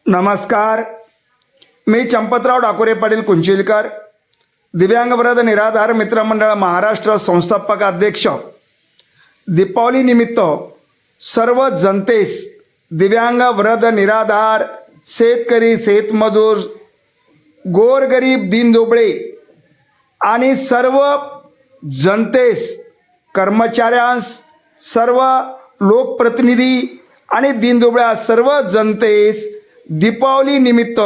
नमस्कार. मी चंपतराव डाकोरे पाटील कुंचिलकर, दिव्यांग वृद्ध निराधार मित्रमंडळ महाराष्ट्र संस्थापक अध्यक्ष. दीपावली निमित्त सर्व जनतेस, दिव्यांग वृद्ध निराधार, शेतकरी, शेतमजूर, गोरगरीब, दीनदुबळे आणि सर्व जनतेस, कर्मचाऱ्यांस, सर्व लोकप्रतिनिधी आणि दीनदुबळ्या सर्व जनतेस दीपावली निमित्त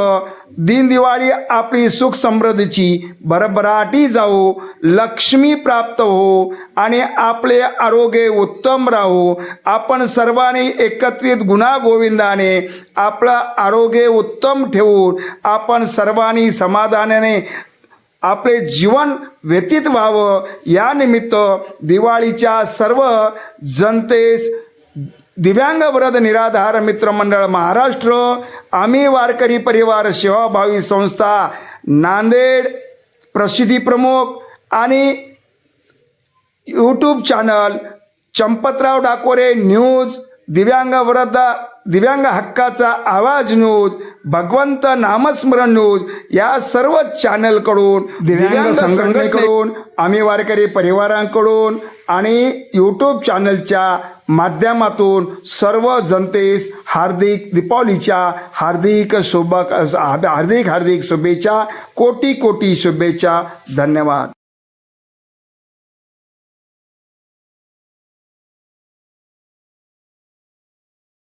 दिनदिवाळी आपली सुख समृद्धीची भरभराटी जाओ, लक्ष्मी प्राप्त हो आणि आपले आरोग्य उत्तम राहो. आपण सर्वांनी एकत्रित गुण्यागोविंदाने आपलं आरोग्य उत्तम ठेवून आपण सर्वांनी समाधानाने आपले जीवन व्यतीत व्हावं. या निमित्त दिवाळीच्या सर्व जनतेस दिव्यांग वृद्ध निराधार मित्रमंडळ महाराष्ट्र, आम्ही वारकरी परिवार सेवाभावी संस्था नांदेड, प्रसिद्धी प्रमुख आणि यूट्यूब चॅनल चंपतराव डाकोरे न्यूज, दिव्यांग हक्काचा आवाज न्यूज, भगवंत नामस्मरण न्यूज या सर्व चॅनलकडून, दिव्यांग संघटनेकडून, आम्ही वारकरी परिवारांकडून आणि यूट्यूब चॅनलच्या माध्यमातून सर्व जनतेस हार्दिक दीपावलीच्या हार्दिक शुभेच्छा, कोटी कोटी शुभेच्छा. धन्यवाद.